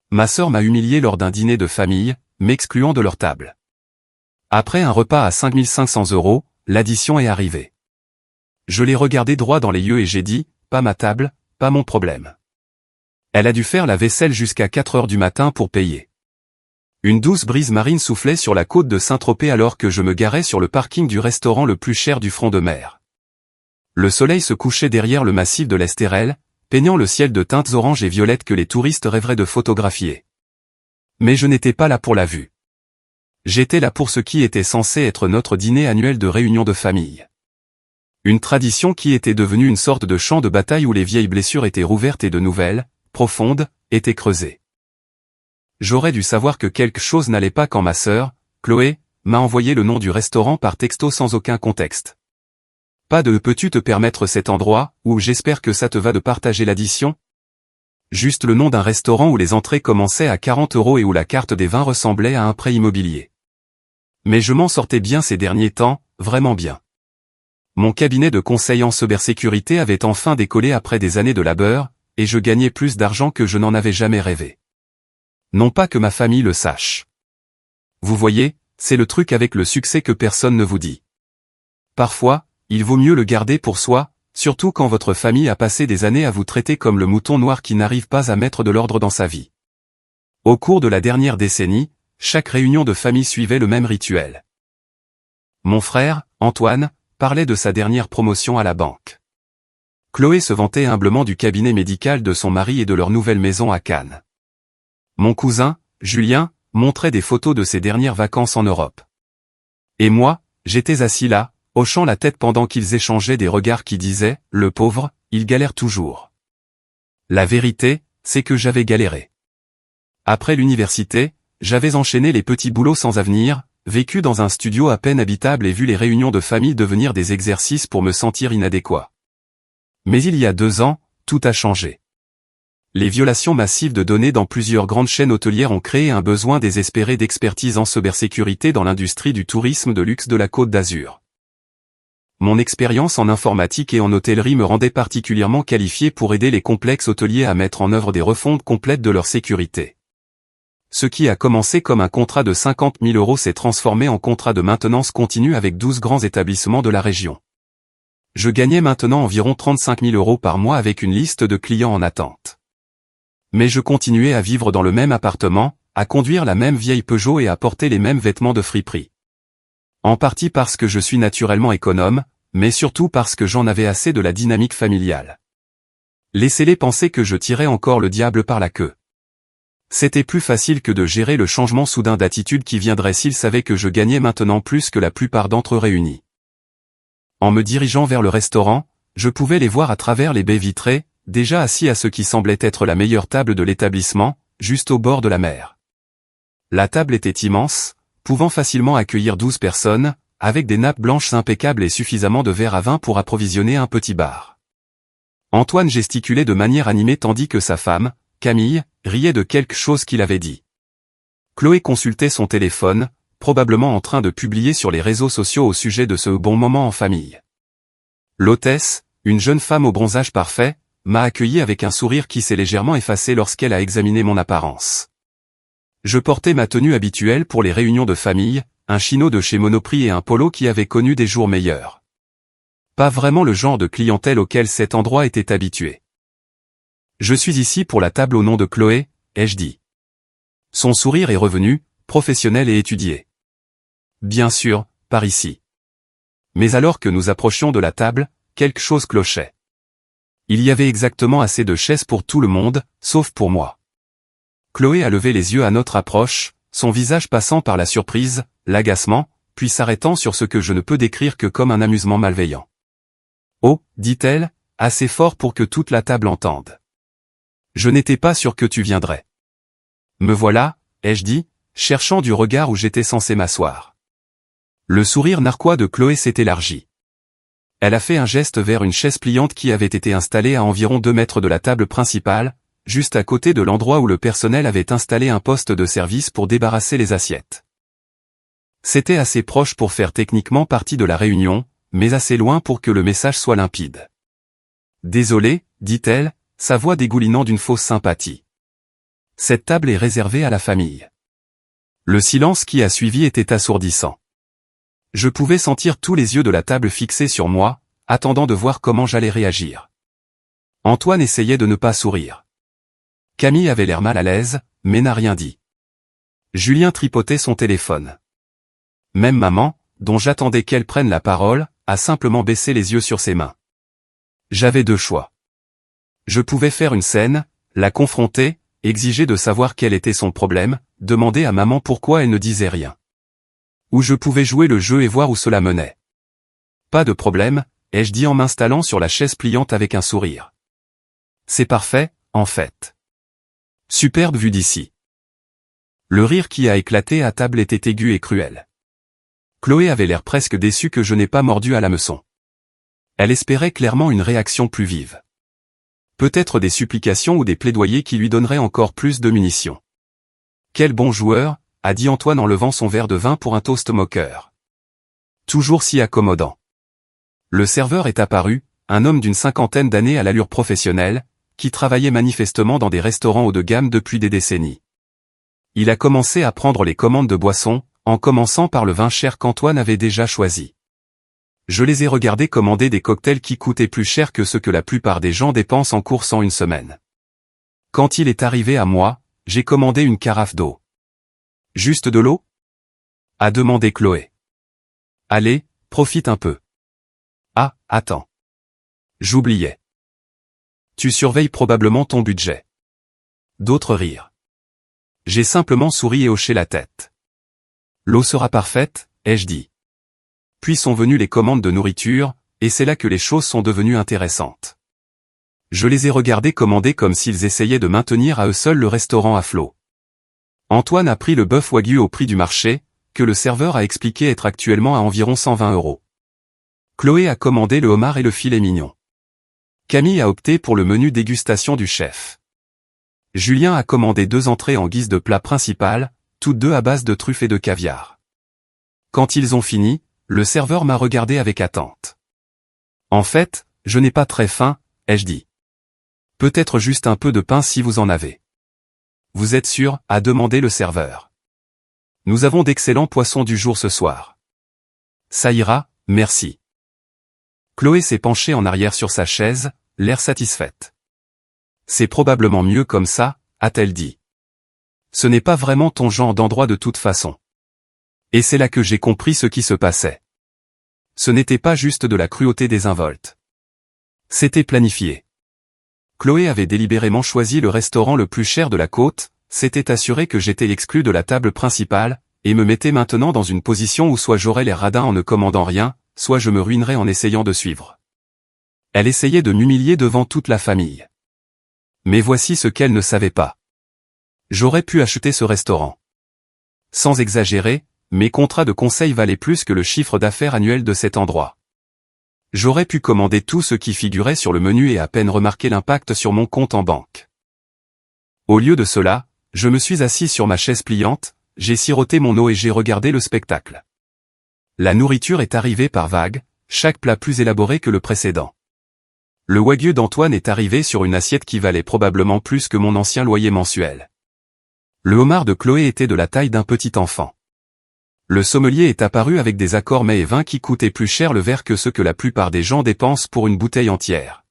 Ma sœur m'a humilié lors d'un dîner de famille, m'excluant de leur table. Après un repas à 5 500 €, l'addition est arrivée. Je l'ai regardée droit dans les yeux et j'ai dit, pas ma table, pas mon problème. Elle a dû faire la vaisselle jusqu'à 4 heures du matin pour payer. Une douce brise marine soufflait sur la côte de Saint-Tropez alors que je me garais sur le parking du restaurant le plus cher du front de mer. Le soleil se couchait derrière le massif de l'Estérel, peignant le ciel de teintes oranges et violettes que les touristes rêveraient de photographier. Mais je n'étais pas là pour la vue. J'étais là pour ce qui était censé être notre dîner annuel de réunion de famille. Une tradition qui était devenue une sorte de champ de bataille où les vieilles blessures étaient rouvertes et de nouvelles, profondes, étaient creusées. J'aurais dû savoir que quelque chose n'allait pas quand ma sœur, Chloé, m'a envoyé le nom du restaurant par texto sans aucun contexte. Pas de « peux-tu te permettre cet endroit » ou « j'espère que ça te va de partager l'addition ». Juste le nom d'un restaurant où les entrées commençaient à 40 € et où la carte des vins ressemblait à un prêt immobilier. Mais je m'en sortais bien ces derniers temps, vraiment bien. Mon cabinet de conseil en cybersécurité avait enfin décollé après des années de labeur, et je gagnais plus d'argent que je n'en avais jamais rêvé. Non pas que ma famille le sache. Vous voyez, c'est le truc avec le succès que personne ne vous dit. Parfois, il vaut mieux le garder pour soi, surtout quand votre famille a passé des années à vous traiter comme le mouton noir qui n'arrive pas à mettre de l'ordre dans sa vie. Au cours de la dernière décennie, chaque réunion de famille suivait le même rituel. Mon frère, Antoine, parlait de sa dernière promotion à la banque. Chloé se vantait humblement du cabinet médical de son mari et de leur nouvelle maison à Cannes. Mon cousin, Julien, montrait des photos de ses dernières vacances en Europe. Et moi, j'étais assis là, hochant la tête pendant qu'ils échangeaient des regards qui disaient « Le pauvre, il galère toujours ». La vérité, c'est que j'avais galéré. Après l'université, j'avais enchaîné les petits boulots sans avenir, vécu dans un studio à peine habitable et vu les réunions de famille devenir des exercices pour me sentir inadéquat. Mais il y a 2 ans, tout a changé. Les violations massives de données dans plusieurs grandes chaînes hôtelières ont créé un besoin désespéré d'expertise en cybersécurité dans l'industrie du tourisme de luxe de la Côte d'Azur. Mon expérience en informatique et en hôtellerie me rendait particulièrement qualifié pour aider les complexes hôteliers à mettre en œuvre des refontes complètes de leur sécurité. Ce qui a commencé comme un contrat de 50 000 € s'est transformé en contrat de maintenance continue avec 12 grands établissements de la région. Je gagnais maintenant environ 35 000 € par mois avec une liste de clients en attente. Mais je continuais à vivre dans le même appartement, à conduire la même vieille Peugeot et à porter les mêmes vêtements de friperie. En partie parce que je suis naturellement économe, mais surtout parce que j'en avais assez de la dynamique familiale. Laissez-les penser que je tirais encore le diable par la queue. C'était plus facile que de gérer le changement soudain d'attitude qui viendrait s'ils savaient que je gagnais maintenant plus que la plupart d'entre eux réunis. En me dirigeant vers le restaurant, je pouvais les voir à travers les baies vitrées, déjà assis à ce qui semblait être la meilleure table de l'établissement, juste au bord de la mer. La table était immense, pouvant facilement accueillir 12 personnes, avec des nappes blanches impeccables et suffisamment de verre à vin pour approvisionner un petit bar. Antoine gesticulait de manière animée tandis que sa femme, Camille, riait de quelque chose qu'il avait dit. Chloé consultait son téléphone, probablement en train de publier sur les réseaux sociaux au sujet de ce bon moment en famille. L'hôtesse, une jeune femme au bronzage parfait, m'a accueilli avec un sourire qui s'est légèrement effacé lorsqu'elle a examiné mon apparence. Je portais ma tenue habituelle pour les réunions de famille, un chino de chez Monoprix et un polo qui avait connu des jours meilleurs. Pas vraiment le genre de clientèle auquel cet endroit était habitué. Je suis ici pour la table au nom de Chloé, ai-je dit. Son sourire est revenu, professionnel et étudié. Bien sûr, par ici. Mais alors que nous approchions de la table, quelque chose clochait. Il y avait exactement assez de chaises pour tout le monde, sauf pour moi. Chloé a levé les yeux à notre approche, son visage passant par la surprise, l'agacement, puis s'arrêtant sur ce que je ne peux décrire que comme un amusement malveillant. « Oh, dit-elle, assez fort pour que toute la table entende. Je n'étais pas sûr que tu viendrais. » Me voilà, ai-je dit, cherchant du regard où j'étais censé m'asseoir. Le sourire narquois de Chloé s'est élargi. Elle a fait un geste vers une chaise pliante qui avait été installée à environ 2 mètres de la table principale, juste à côté de l'endroit où le personnel avait installé un poste de service pour débarrasser les assiettes. C'était assez proche pour faire techniquement partie de la réunion, mais assez loin pour que le message soit limpide. « Désolé, dit-elle, sa voix dégoulinant d'une fausse sympathie. Cette table est réservée à la famille. Le silence qui a suivi était assourdissant. Je pouvais sentir tous les yeux de la table fixés sur moi, attendant de voir comment j'allais réagir. Antoine essayait de ne pas sourire. Camille avait l'air mal à l'aise, mais n'a rien dit. Julien tripotait son téléphone. Même maman, dont j'attendais qu'elle prenne la parole, a simplement baissé les yeux sur ses mains. J'avais deux choix. Je pouvais faire une scène, la confronter, exiger de savoir quel était son problème, demander à maman pourquoi elle ne disait rien. Ou je pouvais jouer le jeu et voir où cela menait. Pas de problème, ai-je dit en m'installant sur la chaise pliante avec un sourire. C'est parfait, en fait. Superbe vue d'ici. Le rire qui a éclaté à table était aigu et cruel. Chloé avait l'air presque déçue que je n'ai pas mordu à l'hameçon. Elle espérait clairement une réaction plus vive. Peut-être des supplications ou des plaidoyers qui lui donneraient encore plus de munitions. Quel bon joueur, a dit Antoine en levant son verre de vin pour un toast moqueur. Toujours si accommodant. Le serveur est apparu, un homme d'une cinquantaine d'années à l'allure professionnelle, qui travaillait manifestement dans des restaurants haut de gamme depuis des décennies. Il a commencé à prendre les commandes de boissons, en commençant par le vin cher qu'Antoine avait déjà choisi. Je les ai regardés commander des cocktails qui coûtaient plus cher que ce que la plupart des gens dépensent en course en une semaine. Quand il est arrivé à moi, j'ai commandé une carafe d'eau. Juste de l'eau ? A demandé Chloé. Allez, profite un peu. Ah, attends. J'oubliais. Tu surveilles probablement ton budget. D'autres rires. J'ai simplement souri et hoché la tête. L'eau sera parfaite, ai-je dit. Puis sont venues les commandes de nourriture, et c'est là que les choses sont devenues intéressantes. Je les ai regardés commander comme s'ils essayaient de maintenir à eux seuls le restaurant à flot. Antoine a pris le bœuf wagyu au prix du marché, que le serveur a expliqué être actuellement à environ 120 €. Chloé a commandé le homard et le filet mignon. Camille a opté pour le menu dégustation du chef. Julien a commandé 2 entrées en guise de plat principal, toutes deux à base de truffes et de caviar. Quand ils ont fini, le serveur m'a regardé avec attente. En fait, je n'ai pas très faim, ai-je dit. Peut-être juste un peu de pain si vous en avez. Vous êtes sûr, a demandé le serveur. Nous avons d'excellents poissons du jour ce soir. Ça ira, merci. Chloé s'est penchée en arrière sur sa chaise, l'air satisfaite. C'est probablement mieux comme ça, a-t-elle dit. Ce n'est pas vraiment ton genre d'endroit de toute façon. Et c'est là que j'ai compris ce qui se passait. Ce n'était pas juste de la cruauté désinvolte. C'était planifié. Chloé avait délibérément choisi le restaurant le plus cher de la côte, s'était assuré que j'étais exclu de la table principale, et me mettait maintenant dans une position où soit j'aurais l'air radin en ne commandant rien, soit je me ruinerais en essayant de suivre. Elle essayait de m'humilier devant toute la famille. Mais voici ce qu'elle ne savait pas. J'aurais pu acheter ce restaurant. Sans exagérer, mes contrats de conseil valaient plus que le chiffre d'affaires annuel de cet endroit. J'aurais pu commander tout ce qui figurait sur le menu et à peine remarquer l'impact sur mon compte en banque. Au lieu de cela, je me suis assis sur ma chaise pliante, j'ai siroté mon eau et j'ai regardé le spectacle. La nourriture est arrivée par vagues, chaque plat plus élaboré que le précédent. Le wagyu d'Antoine est arrivé sur une assiette qui valait probablement plus que mon ancien loyer mensuel. Le homard de Chloé était de la taille d'un petit enfant. Le sommelier est apparu avec des accords mets et vins qui coûtaient plus cher le verre que ce que la plupart des gens dépensent pour une bouteille entière.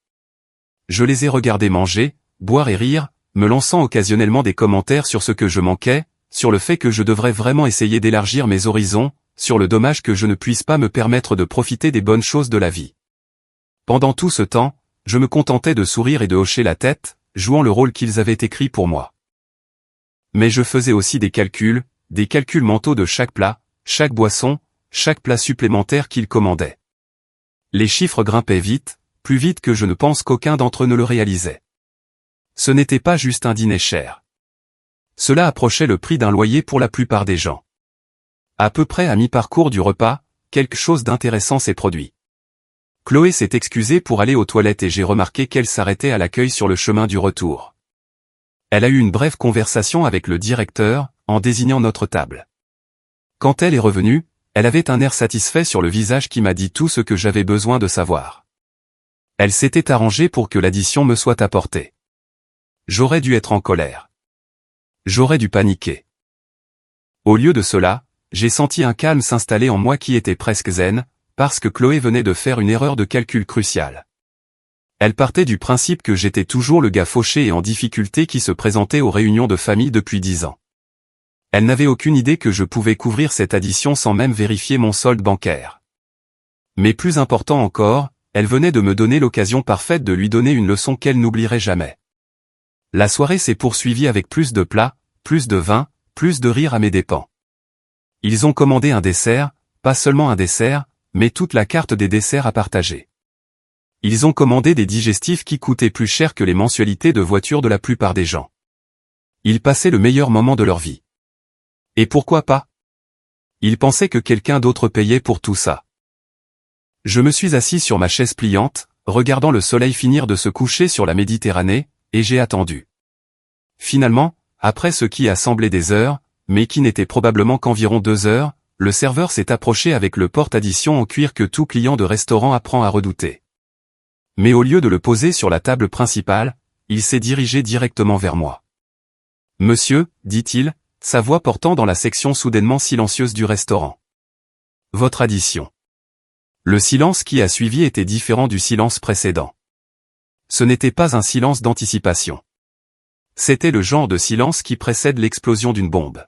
Je les ai regardés manger, boire et rire, me lançant occasionnellement des commentaires sur ce que je manquais, sur le fait que je devrais vraiment essayer d'élargir mes horizons, sur le dommage que je ne puisse pas me permettre de profiter des bonnes choses de la vie. Pendant tout ce temps, je me contentais de sourire et de hocher la tête, jouant le rôle qu'ils avaient écrit pour moi. Mais je faisais aussi des calculs mentaux de chaque plat, chaque boisson, chaque plat supplémentaire qu'ils commandaient. Les chiffres grimpaient vite, plus vite que je ne pense qu'aucun d'entre eux ne le réalisait. Ce n'était pas juste un dîner cher. Cela approchait le prix d'un loyer pour la plupart des gens. À peu près à mi-parcours du repas, quelque chose d'intéressant s'est produit. Chloé s'est excusée pour aller aux toilettes et j'ai remarqué qu'elle s'arrêtait à l'accueil sur le chemin du retour. Elle a eu une brève conversation avec le directeur, en désignant notre table. Quand elle est revenue, elle avait un air satisfait sur le visage qui m'a dit tout ce que j'avais besoin de savoir. Elle s'était arrangée pour que l'addition me soit apportée. J'aurais dû être en colère. J'aurais dû paniquer. Au lieu de cela, j'ai senti un calme s'installer en moi qui était presque zen, parce que Chloé venait de faire une erreur de calcul cruciale. Elle partait du principe que j'étais toujours le gars fauché et en difficulté qui se présentait aux réunions de famille depuis 10 ans. Elle n'avait aucune idée que je pouvais couvrir cette addition sans même vérifier mon solde bancaire. Mais plus important encore, elle venait de me donner l'occasion parfaite de lui donner une leçon qu'elle n'oublierait jamais. La soirée s'est poursuivie avec plus de plats, plus de vin, plus de rire à mes dépens. Ils ont commandé un dessert, pas seulement un dessert, mais toute la carte des desserts à partager. Ils ont commandé des digestifs qui coûtaient plus cher que les mensualités de voiture de la plupart des gens. Ils passaient le meilleur moment de leur vie. Et pourquoi pas? Ils pensaient que quelqu'un d'autre payait pour tout ça. Je me suis assis sur ma chaise pliante, regardant le soleil finir de se coucher sur la Méditerranée, et j'ai attendu. Finalement, après ce qui a semblé des heures, mais qui n'était probablement qu'environ 2 heures, le serveur s'est approché avec le porte-addition en cuir que tout client de restaurant apprend à redouter. Mais au lieu de le poser sur la table principale, il s'est dirigé directement vers moi. « Monsieur, dit-il, sa voix portant dans la section soudainement silencieuse du restaurant. Votre addition. » Le silence qui a suivi était différent du silence précédent. Ce n'était pas un silence d'anticipation. C'était le genre de silence qui précède l'explosion d'une bombe.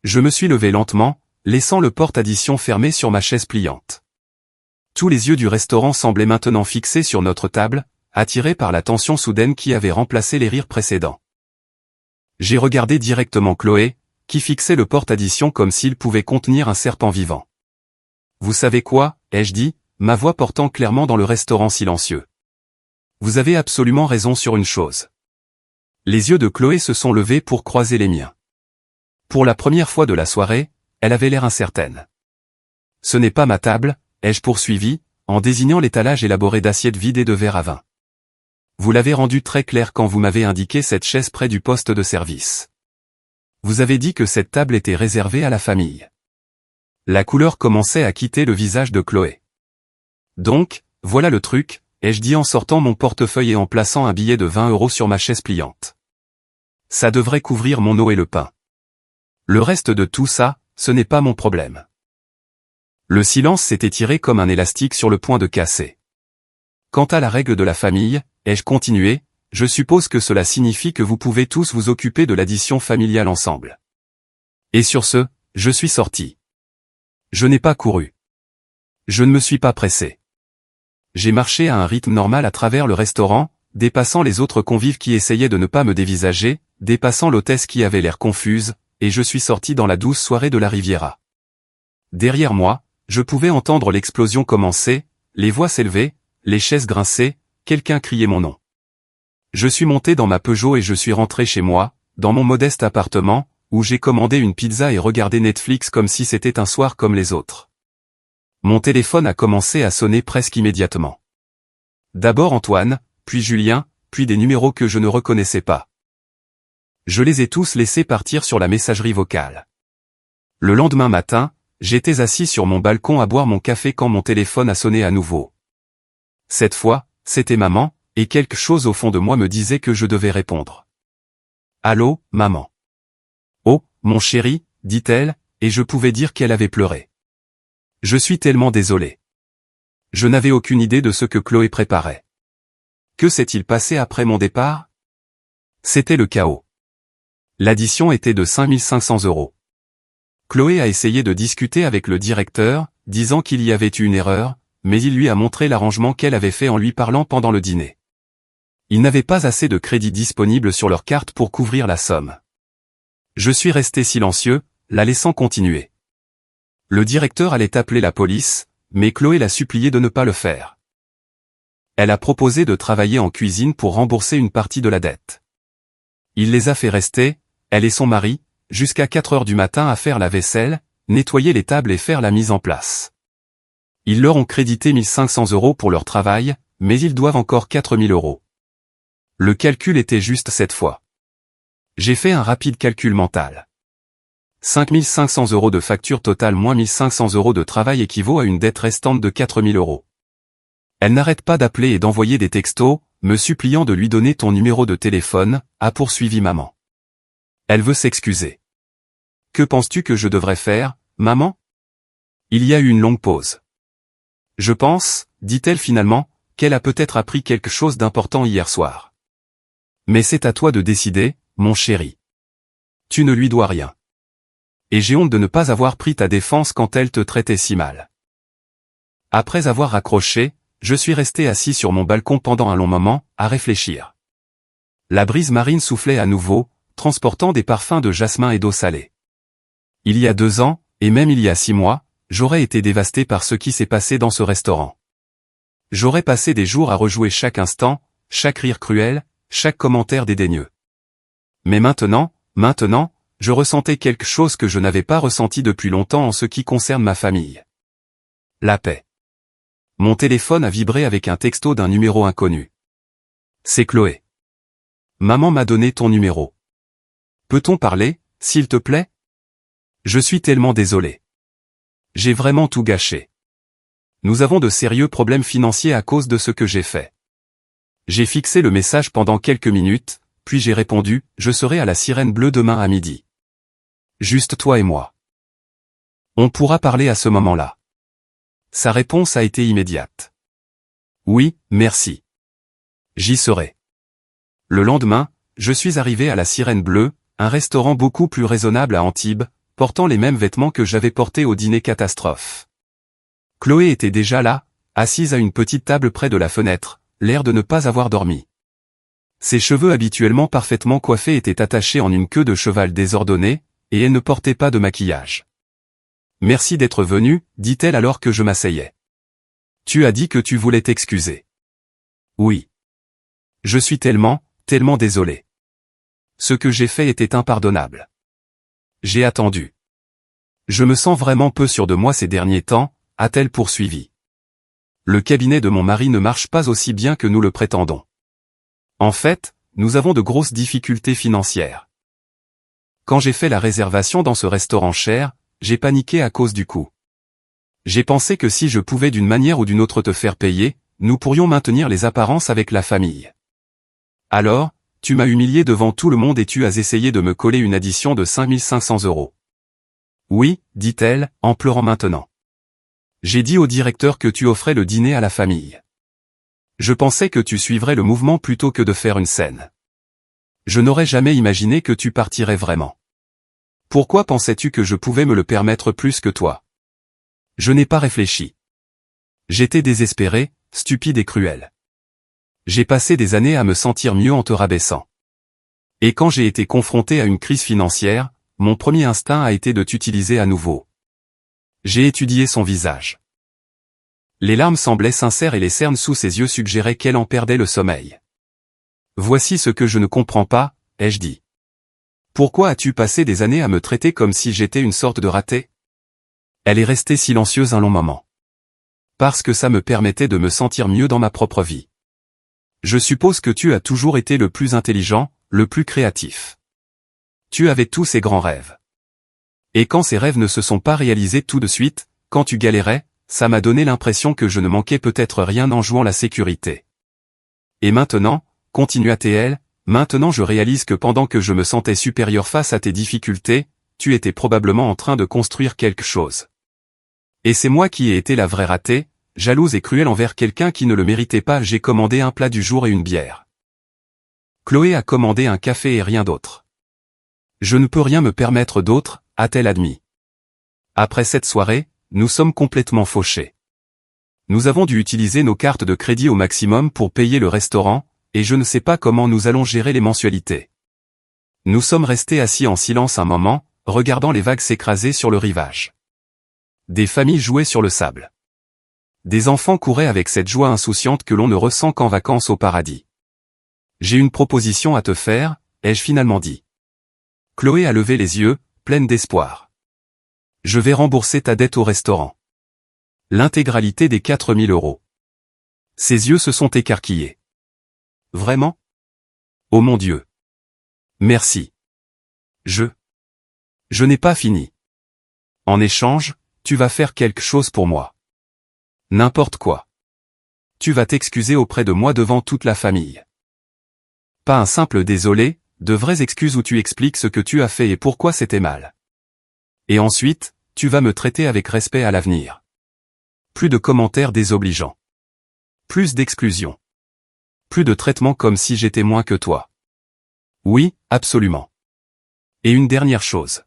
Je me suis levé lentement, laissant le porte-addition fermé sur ma chaise pliante. Tous les yeux du restaurant semblaient maintenant fixés sur notre table, attirés par la tension soudaine qui avait remplacé les rires précédents. J'ai regardé directement Chloé, qui fixait le porte-addition comme s'il pouvait contenir un serpent vivant. « Vous savez quoi ?» ai-je dit, ma voix portant clairement dans le restaurant silencieux. « Vous avez absolument raison sur une chose. » Les yeux de Chloé se sont levés pour croiser les miens. Pour la première fois de la soirée, elle avait l'air incertaine. « Ce n'est pas ma table », ai-je poursuivi, en désignant l'étalage élaboré d'assiettes vides et de verres à vin. Vous l'avez rendu très clair quand vous m'avez indiqué cette chaise près du poste de service. Vous avez dit que cette table était réservée à la famille. La couleur commençait à quitter le visage de Chloé. Donc, voilà le truc, ai-je dit en sortant mon portefeuille et en plaçant un billet de 20 € sur ma chaise pliante. Ça devrait couvrir mon eau et le pain. Le reste de tout ça, ce n'est pas mon problème. Le silence s'est étiré comme un élastique sur le point de casser. Quant à la règle de la famille, ai-je continué, je suppose que cela signifie que vous pouvez tous vous occuper de l'addition familiale ensemble. Et sur ce, je suis sorti. Je n'ai pas couru. Je ne me suis pas pressé. J'ai marché à un rythme normal à travers le restaurant, dépassant les autres convives qui essayaient de ne pas me dévisager, dépassant l'hôtesse qui avait l'air confuse, et je suis sorti dans la douce soirée de la Riviera. Derrière moi, je pouvais entendre l'explosion commencer, les voix s'élever, les chaises grincer, quelqu'un criait mon nom. Je suis monté dans ma Peugeot et je suis rentré chez moi, dans mon modeste appartement, où j'ai commandé une pizza et regardé Netflix comme si c'était un soir comme les autres. Mon téléphone a commencé à sonner presque immédiatement. D'abord Antoine, puis Julien, puis des numéros que je ne reconnaissais pas. Je les ai tous laissés partir sur la messagerie vocale. Le lendemain matin, j'étais assis sur mon balcon à boire mon café quand mon téléphone a sonné à nouveau. Cette fois, c'était maman, et quelque chose au fond de moi me disait que je devais répondre. « Allô, maman. »« Oh, mon chéri, dit-elle, et je pouvais dire qu'elle avait pleuré. « Je suis tellement désolé. Je n'avais aucune idée de ce que Chloé préparait. Que s'est-il passé après mon départ? C'était le chaos. L'addition était de 5500 €. Chloé a essayé de discuter avec le directeur, disant qu'il y avait eu une erreur, mais il lui a montré l'arrangement qu'elle avait fait en lui parlant pendant le dîner. Ils n'avaient pas assez de crédit disponible sur leur carte pour couvrir la somme. Je suis resté silencieux, la laissant continuer. Le directeur allait appeler la police, mais Chloé l'a supplié de ne pas le faire. Elle a proposé de travailler en cuisine pour rembourser une partie de la dette. Il les a fait rester, elle et son mari, jusqu'à 4 heures du matin à faire la vaisselle, nettoyer les tables et faire la mise en place. Ils leur ont crédité 1500 € pour leur travail, mais ils doivent encore 4000 €. Le calcul était juste cette fois. J'ai fait un rapide calcul mental. 5500 € de facture totale moins 1500 € de travail équivaut à une dette restante de 4000 €. Elle n'arrête pas d'appeler et d'envoyer des textos, me suppliant de lui donner ton numéro de téléphone, a poursuivi maman. Elle veut s'excuser. Que penses-tu que je devrais faire, maman? Il y a eu une longue pause. Je pense, dit-elle finalement, qu'elle a peut-être appris quelque chose d'important hier soir. Mais c'est à toi de décider, mon chéri. Tu ne lui dois rien. Et j'ai honte de ne pas avoir pris ta défense quand elle te traitait si mal. Après avoir raccroché, je suis resté assis sur mon balcon pendant un long moment, à réfléchir. La brise marine soufflait à nouveau, transportant des parfums de jasmin et d'eau salée. Il y a 2 ans, et même il y a 6 mois, j'aurais été dévasté par ce qui s'est passé dans ce restaurant. J'aurais passé des jours à rejouer chaque instant, chaque rire cruel, chaque commentaire dédaigneux. Mais maintenant, je ressentais quelque chose que je n'avais pas ressenti depuis longtemps en ce qui concerne ma famille. La paix. Mon téléphone a vibré avec un texto d'un numéro inconnu. C'est Chloé. Maman m'a donné ton numéro. Peut-on parler, s'il te plaît? Je suis tellement désolé. J'ai vraiment tout gâché. Nous avons de sérieux problèmes financiers à cause de ce que j'ai fait. J'ai fixé le message pendant quelques minutes, puis j'ai répondu, je serai à la Sirène Bleue demain à midi. Juste toi et moi. On pourra parler à ce moment-là. Sa réponse a été immédiate. Oui, merci. J'y serai. Le lendemain, je suis arrivé à la Sirène Bleue, un restaurant beaucoup plus raisonnable à Antibes, portant les mêmes vêtements que j'avais portés au dîner catastrophe. Chloé était déjà là, assise à une petite table près de la fenêtre, l'air de ne pas avoir dormi. Ses cheveux habituellement parfaitement coiffés étaient attachés en une queue de cheval désordonnée, et elle ne portait pas de maquillage. Merci d'être venu, dit-elle alors que je m'asseyais. Tu as dit que tu voulais t'excuser. Oui. Je suis tellement désolé. Ce que j'ai fait était impardonnable. J'ai attendu. Je me sens vraiment peu sûr de moi ces derniers temps, a-t-elle poursuivi. Le cabinet de mon mari ne marche pas aussi bien que nous le prétendons. En fait, nous avons de grosses difficultés financières. Quand j'ai fait la réservation dans ce restaurant cher, j'ai paniqué à cause du coût. J'ai pensé que si je pouvais d'une manière ou d'une autre te faire payer, nous pourrions maintenir les apparences avec la famille. Alors, tu m'as humilié devant tout le monde et tu as essayé de me coller une addition de 5500 €. Oui, dit-elle, en pleurant maintenant. J'ai dit au directeur que tu offrais le dîner à la famille. Je pensais que tu suivrais le mouvement plutôt que de faire une scène. Je n'aurais jamais imaginé que tu partirais vraiment. Pourquoi pensais-tu que je pouvais me le permettre plus que toi? Je n'ai pas réfléchi. J'étais désespéré, stupide et cruel. J'ai passé des années à me sentir mieux en te rabaissant. Et quand j'ai été confronté à une crise financière, mon premier instinct a été de t'utiliser à nouveau. J'ai étudié son visage. Les larmes semblaient sincères et les cernes sous ses yeux suggéraient qu'elle en perdait le sommeil. Voici ce que je ne comprends pas, ai-je dit. Pourquoi as-tu passé des années à me traiter comme si j'étais une sorte de raté? Elle est restée silencieuse un long moment. Parce que ça me permettait de me sentir mieux dans ma propre vie. Je suppose que tu as toujours été le plus intelligent, le plus créatif. Tu avais tous ces grands rêves. Et quand ces rêves ne se sont pas réalisés tout de suite, quand tu galérais, ça m'a donné l'impression que je ne manquais peut-être rien en jouant la sécurité. Et maintenant, continua-t-elle, maintenant je réalise que pendant que je me sentais supérieur face à tes difficultés, tu étais probablement en train de construire quelque chose. Et c'est moi qui ai été la vraie ratée, jalouse et cruelle envers quelqu'un qui ne le méritait pas. J'ai commandé un plat du jour et une bière. Chloé a commandé un café et rien d'autre. Je ne peux rien me permettre d'autre, a-t-elle admis. Après cette soirée, nous sommes complètement fauchés. Nous avons dû utiliser nos cartes de crédit au maximum pour payer le restaurant, et je ne sais pas comment nous allons gérer les mensualités. Nous sommes restés assis en silence un moment, regardant les vagues s'écraser sur le rivage. Des familles jouaient sur le sable. Des enfants couraient avec cette joie insouciante que l'on ne ressent qu'en vacances au paradis. J'ai une proposition à te faire, ai-je finalement dit. Chloé a levé les yeux, pleine d'espoir. Je vais rembourser ta dette au restaurant. L'intégralité des 4000 €. Ses yeux se sont écarquillés. Vraiment? Oh mon Dieu. Merci. Je n'ai pas fini. En échange, tu vas faire quelque chose pour moi. N'importe quoi. Tu vas t'excuser auprès de moi devant toute la famille. Pas un simple désolé, de vraies excuses où tu expliques ce que tu as fait et pourquoi c'était mal. Et ensuite, tu vas me traiter avec respect à l'avenir. Plus de commentaires désobligeants. Plus d'exclusions. Plus de traitement comme si j'étais moins que toi. Oui, absolument. Et une dernière chose.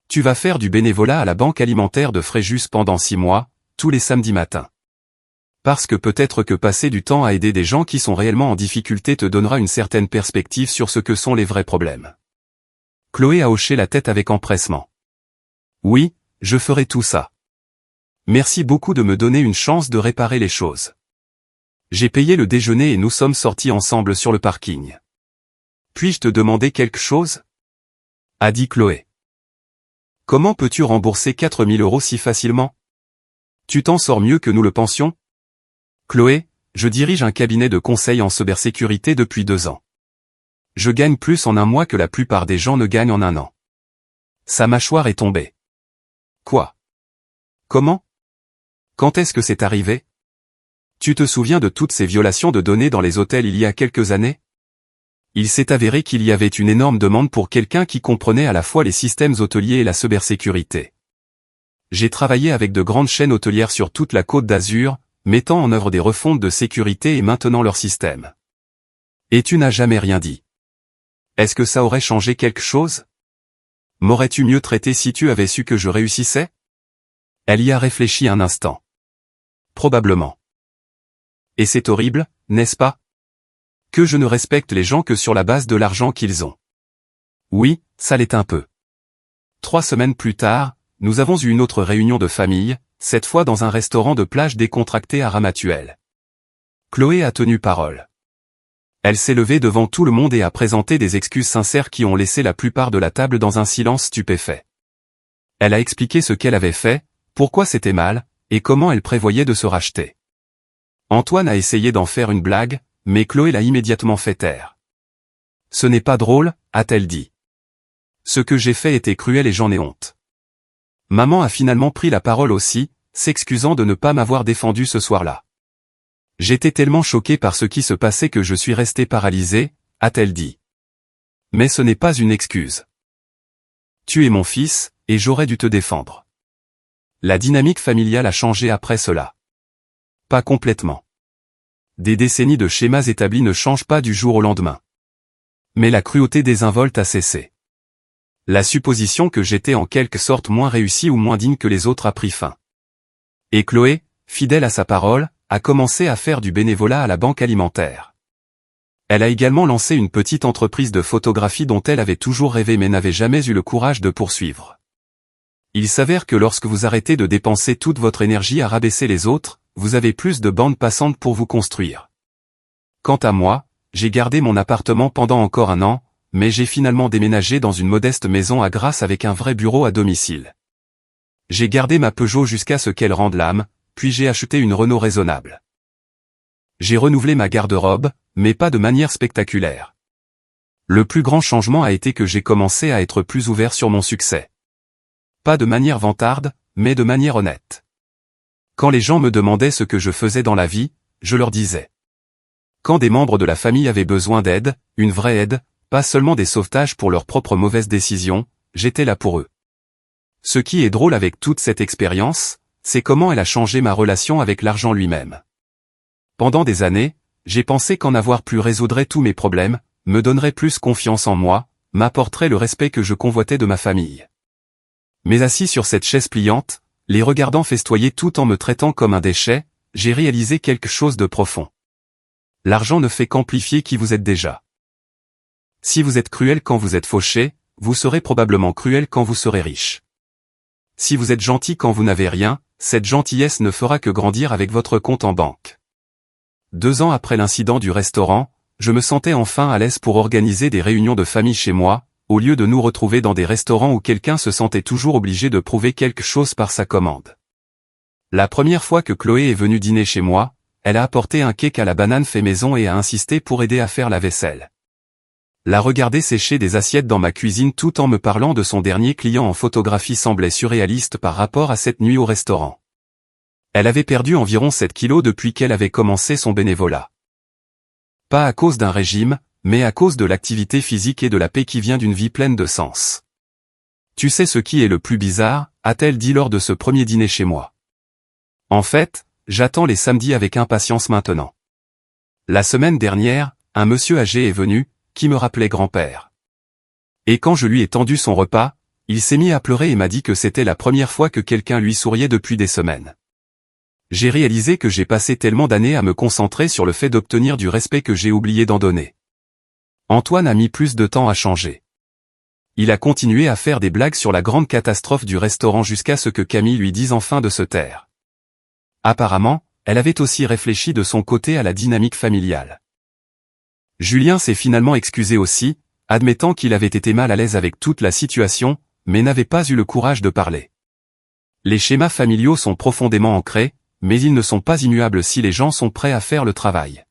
Tu vas faire du bénévolat à la banque alimentaire de Fréjus pendant 6 mois, tous les samedis matins. Parce que peut-être que passer du temps à aider des gens qui sont réellement en difficulté te donnera une certaine perspective sur ce que sont les vrais problèmes. Chloé a hoché la tête avec empressement. Oui, je ferai tout ça. Merci beaucoup de me donner une chance de réparer les choses. J'ai payé le déjeuner et nous sommes sortis ensemble sur le parking. Puis-je te demander quelque chose ? A dit Chloé. Comment peux-tu rembourser 4 000 € si facilement ? Tu t'en sors mieux que nous le pensions ? Chloé, je dirige un cabinet de conseil en cybersécurité depuis 2 ans. Je gagne plus en un mois que la plupart des gens ne gagnent en un an. Sa mâchoire est tombée. Quoi ? Comment ? Quand est-ce que c'est arrivé ? Tu te souviens de toutes ces violations de données dans les hôtels il y a quelques années ? Il s'est avéré qu'il y avait une énorme demande pour quelqu'un qui comprenait à la fois les systèmes hôteliers et la cybersécurité. J'ai travaillé avec de grandes chaînes hôtelières sur toute la Côte d'Azur, mettant en œuvre des refontes de sécurité et maintenant leur système. Et tu n'as jamais rien dit. Est-ce que ça aurait changé quelque chose ? M'aurais-tu mieux traité si tu avais su que je réussissais ? Elle y a réfléchi un instant. Probablement. Et c'est horrible, n'est-ce pas ? Que je ne respecte les gens que sur la base de l'argent qu'ils ont. Oui, ça l'est un peu. 3 semaines plus tard, nous avons eu une autre réunion de famille, cette fois dans un restaurant de plage décontracté à Ramatuelle. Chloé a tenu parole. Elle s'est levée devant tout le monde et a présenté des excuses sincères qui ont laissé la plupart de la table dans un silence stupéfait. Elle a expliqué ce qu'elle avait fait, pourquoi c'était mal, et comment elle prévoyait de se racheter. Antoine a essayé d'en faire une blague, mais Chloé l'a immédiatement fait taire. Ce n'est pas drôle, a-t-elle dit. Ce que j'ai fait était cruel et j'en ai honte. Maman a finalement pris la parole aussi, s'excusant de ne pas m'avoir défendu ce soir-là. J'étais tellement choquée par ce qui se passait que je suis restée paralysée, a-t-elle dit. Mais ce n'est pas une excuse. Tu es mon fils, et j'aurais dû te défendre. La dynamique familiale a changé après cela. Pas complètement. Des décennies de schémas établis ne changent pas du jour au lendemain. Mais la cruauté désinvolte a cessé. La supposition que j'étais en quelque sorte moins réussi ou moins digne que les autres a pris fin. Et Chloé, fidèle à sa parole, a commencé à faire du bénévolat à la banque alimentaire. Elle a également lancé une petite entreprise de photographie dont elle avait toujours rêvé mais n'avait jamais eu le courage de poursuivre. Il s'avère que lorsque vous arrêtez de dépenser toute votre énergie à rabaisser les autres, vous avez plus de bandes passantes pour vous construire. Quant à moi, j'ai gardé mon appartement pendant encore 1 an, mais j'ai finalement déménagé dans une modeste maison à Grasse avec un vrai bureau à domicile. J'ai gardé ma Peugeot jusqu'à ce qu'elle rende l'âme, puis j'ai acheté une Renault raisonnable. J'ai renouvelé ma garde-robe, mais pas de manière spectaculaire. Le plus grand changement a été que j'ai commencé à être plus ouvert sur mon succès. Pas de manière vantarde, mais de manière honnête. Quand les gens me demandaient ce que je faisais dans la vie, je leur disais. Quand des membres de la famille avaient besoin d'aide, une vraie aide, pas seulement des sauvetages pour leurs propres mauvaises décisions, j'étais là pour eux. Ce qui est drôle avec toute cette expérience, c'est comment elle a changé ma relation avec l'argent lui-même. Pendant des années, j'ai pensé qu'en avoir plus résoudrait tous mes problèmes, me donnerait plus confiance en moi, m'apporterait le respect que je convoitais de ma famille. Mais assis sur cette chaise pliante, les regardant festoyer tout en me traitant comme un déchet, j'ai réalisé quelque chose de profond. L'argent ne fait qu'amplifier qui vous êtes déjà. Si vous êtes cruel quand vous êtes fauché, vous serez probablement cruel quand vous serez riche. Si vous êtes gentil quand vous n'avez rien, cette gentillesse ne fera que grandir avec votre compte en banque. 2 ans après l'incident du restaurant, je me sentais enfin à l'aise pour organiser des réunions de famille chez moi, au lieu de nous retrouver dans des restaurants où quelqu'un se sentait toujours obligé de prouver quelque chose par sa commande. La première fois que Chloé est venue dîner chez moi, elle a apporté un cake à la banane fait maison et a insisté pour aider à faire la vaisselle. La regarder sécher des assiettes dans ma cuisine tout en me parlant de son dernier client en photographie semblait surréaliste par rapport à cette nuit au restaurant. Elle avait perdu environ 7 kilos depuis qu'elle avait commencé son bénévolat. Pas à cause d'un régime, mais à cause de l'activité physique et de la paix qui vient d'une vie pleine de sens. Tu sais ce qui est le plus bizarre, a-t-elle dit lors de ce premier dîner chez moi. En fait, j'attends les samedis avec impatience maintenant. La semaine dernière, un monsieur âgé est venu, qui me rappelait grand-père. Et quand je lui ai tendu son repas, il s'est mis à pleurer et m'a dit que c'était la première fois que quelqu'un lui souriait depuis des semaines. J'ai réalisé que j'ai passé tellement d'années à me concentrer sur le fait d'obtenir du respect que j'ai oublié d'en donner. Antoine a mis plus de temps à changer. Il a continué à faire des blagues sur la grande catastrophe du restaurant jusqu'à ce que Camille lui dise enfin de se taire. Apparemment, elle avait aussi réfléchi de son côté à la dynamique familiale. Julien s'est finalement excusé aussi, admettant qu'il avait été mal à l'aise avec toute la situation, mais n'avait pas eu le courage de parler. Les schémas familiaux sont profondément ancrés, mais ils ne sont pas immuables si les gens sont prêts à faire le travail.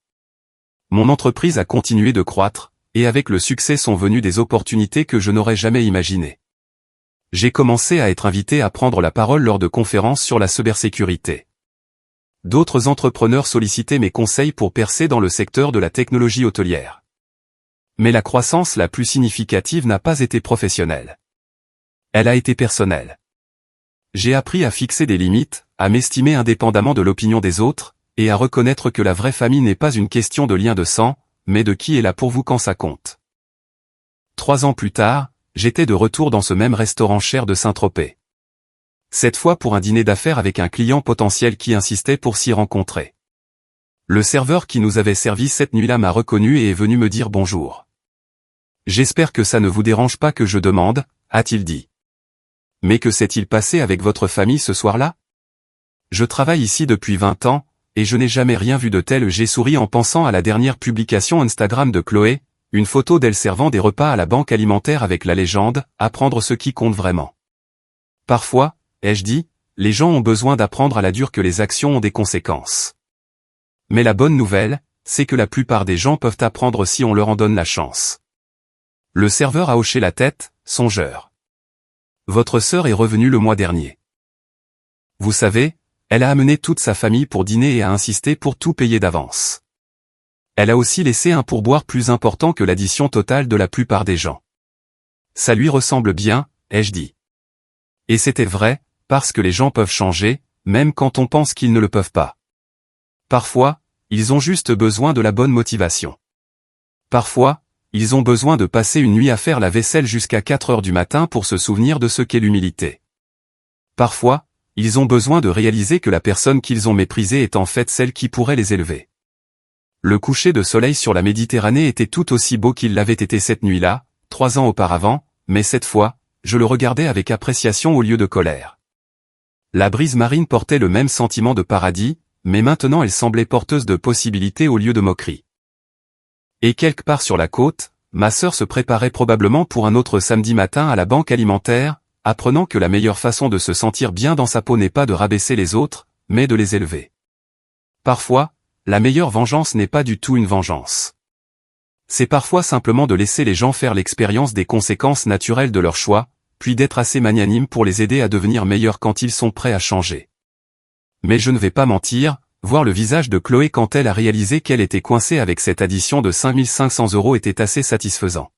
Mon entreprise a continué de croître, et avec le succès sont venues des opportunités que je n'aurais jamais imaginées. J'ai commencé à être invité à prendre la parole lors de conférences sur la cybersécurité. D'autres entrepreneurs sollicitaient mes conseils pour percer dans le secteur de la technologie hôtelière. Mais la croissance la plus significative n'a pas été professionnelle. Elle a été personnelle. J'ai appris à fixer des limites, à m'estimer indépendamment de l'opinion des autres, et à reconnaître que la vraie famille n'est pas une question de lien de sang, mais de qui est là pour vous quand ça compte. 3 ans plus tard, j'étais de retour dans ce même restaurant cher de Saint-Tropez. Cette fois pour un dîner d'affaires avec un client potentiel qui insistait pour s'y rencontrer. Le serveur qui nous avait servi cette nuit-là m'a reconnu et est venu me dire bonjour. « J'espère que ça ne vous dérange pas que je demande », a-t-il dit. « Mais que s'est-il passé avec votre famille ce soir-là ? Je travaille ici depuis 20 ans, et je n'ai jamais rien vu de tel. » J'ai souri en pensant à la dernière publication Instagram de Chloé, une photo d'elle servant des repas à la banque alimentaire avec la légende « Apprendre ce qui compte vraiment ». Parfois, ai-je dit, les gens ont besoin d'apprendre à la dure que les actions ont des conséquences. Mais la bonne nouvelle, c'est que la plupart des gens peuvent apprendre si on leur en donne la chance. Le serveur a hoché la tête, songeur. Votre sœur est revenue le mois dernier. Vous savez, elle a amené toute sa famille pour dîner et a insisté pour tout payer d'avance. Elle a aussi laissé un pourboire plus important que l'addition totale de la plupart des gens. Ça lui ressemble bien, ai-je dit. Et c'était vrai, parce que les gens peuvent changer, même quand on pense qu'ils ne le peuvent pas. Parfois, ils ont juste besoin de la bonne motivation. Parfois, ils ont besoin de passer une nuit à faire la vaisselle jusqu'à 4 heures du matin pour se souvenir de ce qu'est l'humilité. Parfois, ils ont besoin de réaliser que la personne qu'ils ont méprisée est en fait celle qui pourrait les élever. Le coucher de soleil sur la Méditerranée était tout aussi beau qu'il l'avait été cette nuit-là, 3 ans auparavant, mais cette fois, je le regardais avec appréciation au lieu de colère. La brise marine portait le même sentiment de paradis, mais maintenant elle semblait porteuse de possibilités au lieu de moquerie. Et quelque part sur la côte, ma sœur se préparait probablement pour un autre samedi matin à la banque alimentaire, apprenant que la meilleure façon de se sentir bien dans sa peau n'est pas de rabaisser les autres, mais de les élever. Parfois, la meilleure vengeance n'est pas du tout une vengeance. C'est parfois simplement de laisser les gens faire l'expérience des conséquences naturelles de leur choix, puis d'être assez magnanime pour les aider à devenir meilleurs quand ils sont prêts à changer. Mais je ne vais pas mentir, voir le visage de Chloé quand elle a réalisé qu'elle était coincée avec cette addition de 5 500 € était assez satisfaisant.